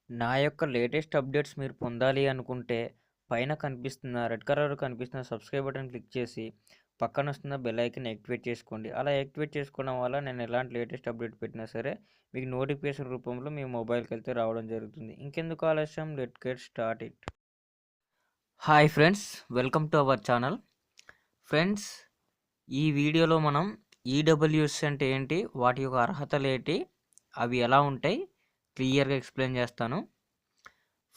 నా యొక్క latest updates మీరు పొందాలి అనుకుంటే పైన కనిపిస్తున్న రెడ్ కలర్ కనిపిస్తున్న సబ్స్క్రైబ్ బటన్ క్లిక్ చేసి పక్కన వస్తున్న బెల్ ఐకాన్ యాక్టివేట్ చేసుకోండి. అలా యాక్టివేట్ చేసుకోవడం వల్ల నేను ఎలాంటి లేటెస్ట్ అప్డేట్ పెట్టినా సరే మీకు నోటిఫికేషన్ రూపంలో మీ మొబైల్కి అయితే రావడం జరుగుతుంది. ఇంకెందుకు ఆలస్యం, let get start it. Hi friends, welcome to our channel. Friends, ఈ వీడియోలో మనం ఈడబ్ల్యూఎస్ అంటే ఏంటి, వాటి యొక్క అర్హతలు ఏంటి, అవి ఎలా ఉంటాయి క్లియర్గా ఎక్స్ప్లెయిన్ చేస్తాను.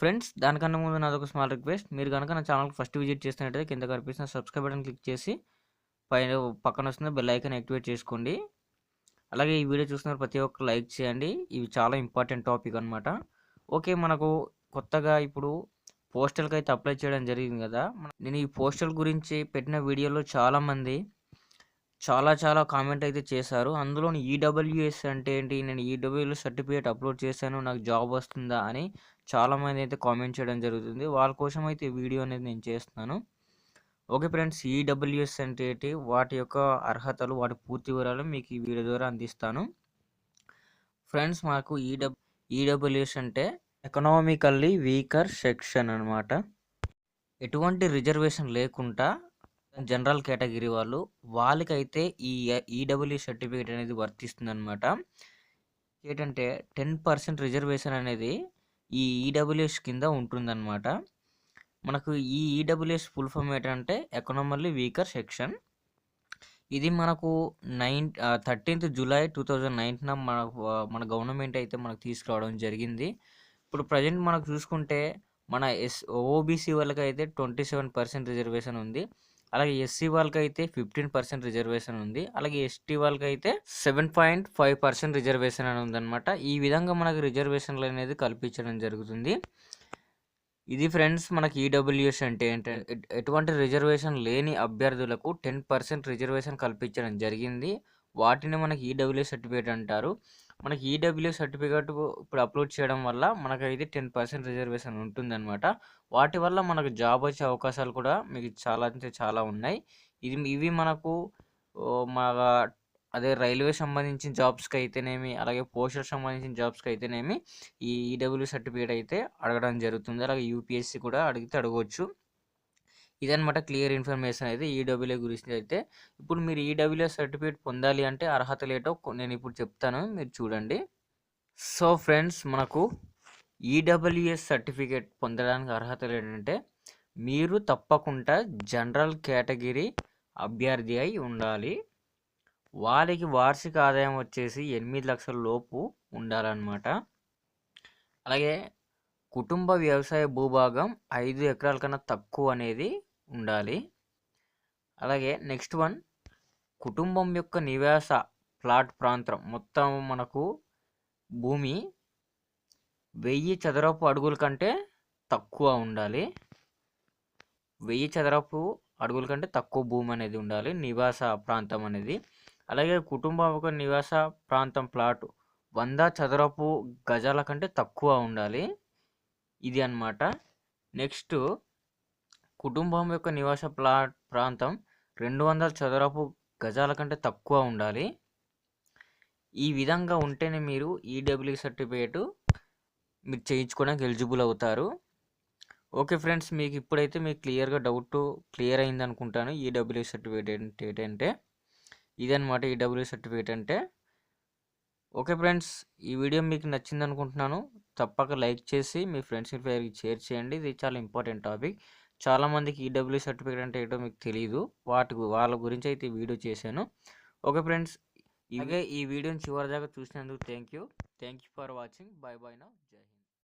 ఫ్రెండ్స్, దానికన్నా ముందు నాదొక స్మాల్ రిక్వెస్ట్. మీరు కనుక నా ఛానల్కి ఫస్ట్ విజిట్ చేస్తున్నట్టయితే కింద కనిపిస్తున్న సబ్స్క్రైబ్ బటన్ క్లిక్ చేసి పక్కన వస్తున్న బెల్ ఐకాన్ యాక్టివేట్ చేసుకోండి. అలాగే ఈ వీడియో చూస్తున్న ప్రతి ఒక్కరు లైక్ చేయండి. ఇవి చాలా ఇంపార్టెంట్ టాపిక్ అనమాట. ఓకే, మనకు కొత్తగా ఇప్పుడు పోస్టల్కి అయితే అప్లై చేయడం జరిగింది కదా. నేను ఈ పోస్టల్ గురించి పెట్టిన వీడియోలో చాలామంది చాలా కామెంట్ అయితే చేశారు. అందులో ఈడబ్ల్యూఎస్ అంటే ఏంటి, నేను ఈడబ్ల్యూఎస్ సర్టిఫికేట్ అప్లోడ్ చేశాను, నాకు జాబ్ వస్తుందా అని చాలామంది అయితే కామెంట్ చేయడం జరుగుతుంది. వాళ్ళ కోసం అయితే ఈ వీడియో అనేది నేను చేస్తున్నాను. ఓకే ఫ్రెండ్స్, ఈడబ్ల్యూఎస్ అంటే ఏంటి, వాటి యొక్క అర్హతలు, వాటి పూర్తి వివరాలు మీకు ఈ వీడియో ద్వారా అందిస్తాను. ఫ్రెండ్స్, మాకు ఈడబ్ల్యూఎస్ అంటే ఎకనామికల్లీ వీకర్ సెక్షన్ అనమాట. ఎటువంటి రిజర్వేషన్ లేకుండా జనరల్ కేటగిరీ వాళ్ళకైతే ఈ ఈడబ్ల్యూ సర్టిఫికేట్ అనేది వర్తిస్తుంది అనమాట. ఏంటంటే 10% రిజర్వేషన్ అనేది ఈ ఈడబ్ల్యూఎస్ కింద ఉంటుందన్నమాట. మనకు ఈ ఈడబ్ల్యూఎస్ ఫుల్ ఫామ్ ఏంటంటే ఎకనామికల్లీ వీకర్ సెక్షన్. ఇది మనకు 13th July 2019 మన గవర్నమెంట్ అయితే మనకు తీసుకురావడం జరిగింది. ఇప్పుడు ప్రజెంట్ మనకు చూసుకుంటే మన ఓబీసీ వాళ్ళకైతే 27% రిజర్వేషన్ ఉంది. అలాగే ఎస్సీ వాళ్ళకైతే 15% రిజర్వేషన్ ఉంది. అలాగే ఎస్టీ వాళ్ళకైతే 7.5% రిజర్వేషన్ అని ఉందన్నమాట. ఈ విధంగా మనకు రిజర్వేషన్లు అనేది కల్పించడం జరుగుతుంది. ఇది ఫ్రెండ్స్, మనకి ఈడబ్ల్యూఎస్ అంటే ఏంటంటే ఎటువంటి రిజర్వేషన్ లేని అభ్యర్థులకు 10% రిజర్వేషన్ కల్పించడం జరిగింది. వాటిని మనకి ఈడబ్ల్యూఎస్ సర్టిఫికేట్ అంటారు. మనకి ఈడబ్ల్యూఎస్ సర్టిఫికేట్ ఇప్పుడు అప్లోడ్ చేయడం వల్ల మనకైతే 10% రిజర్వేషన్ ఉంటుందన్నమాట. వాటి వల్ల మనకు జాబ్ వచ్చే అవకాశాలు కూడా మీకు చాలా అంటే చాలా ఉన్నాయి. ఇవి మనకు మా అదే రైల్వే సంబంధించిన జాబ్స్కి అయితేనేమి, అలాగే పోస్టల్ సంబంధించిన జాబ్స్కి అయితేనేమి ఈ ఈడబ్ల్యూ సర్టిఫికేట్ అయితే అడగడం జరుగుతుంది. అలాగే యూపీఎస్సీ కూడా అడగవచ్చు. ఇదనమాట క్లియర్ ఇన్ఫర్మేషన్ అయితే ఈడబ్ల్యూ గురించి అయితే. ఇప్పుడు మీరు ఈడబ్ల్యూ సర్టిఫికేట్ పొందాలి అంటే అర్హతలు ఏంటో నేను ఇప్పుడు చెప్తాను, మీరు చూడండి. సో ఫ్రెండ్స్, మనకు ఈడబ్ల్యూఎస్ సర్టిఫికేట్ పొందడానికి అర్హతలు ఏంటంటే మీరు తప్పకుండా జనరల్ కేటగిరీ అభ్యర్థి అయి ఉండాలి. వారికి వార్షిక ఆదాయం వచ్చేసి 8 లక్షల లోపు ఉండాలన్నమాట. అలాగే కుటుంబ వ్యవసాయ భూభాగం 5 ఎకరాల కన్నా తక్కువ అనేది ఉండాలి. అలాగే నెక్స్ట్ వన్, కుటుంబం యొక్క నివాస ప్లాట్ ప్రాంతం మొత్తం మనకు భూమి 1000 చదరపు అడుగుల కంటే తక్కువ ఉండాలి. 1000 చదరపు అడుగుల కంటే తక్కువ భూమి అనేది ఉండాలి, నివాస ప్రాంతం అనేది. అలాగే కుటుంబం యొక్క నివాస ప్రాంతం ప్లాటు 100 చదరపు గజాల కంటే తక్కువ ఉండాలి. ఇది అన్నమాట. నెక్స్ట్, కుటుంబం యొక్క నివాస ప్రాంతం 200 చదరపు గజాల కంటే తక్కువ ఉండాలి. ఈ విధంగా ఉంటేనే మీరు ఈడబ్ల్యూ సర్టిఫికేట్ మీరు చేయించుకోవడానికి ఎలిజిబుల్ అవుతారు. ఓకే ఫ్రెండ్స్, మీకు ఇప్పుడైతే మీకు క్లియర్గా డౌట్ క్లియర్ అయింది అనుకుంటాను. ఈడబ్ల్యూ సర్టిఫికేట్ ఏంటంటే ఇదన్నమాట ఈడబ్ల్యూ సర్టిఫికేట్ అంటే. ఓకే ఫ్రెండ్స్, ఈ వీడియో మీకు నచ్చింది అనుకుంటున్నాను. తప్పక లైక్ చేసి మీ ఫ్రెండ్స్ షేర్ చేయండి. ఇది చాలా ఇంపార్టెంట్ టాపిక్. చాలామందికి ఈడబ్ల్యూ సర్టిఫికేట్ అంటే ఏంటో మీకు తెలియదు. వాళ్ళ గురించి అయితే ఈ వీడియో చేశాను. ఓకే ఫ్రెండ్స్, ఇవే ఈ వీడియోని చివరి దాకా చూసినందుకు thank you for watching. By by now.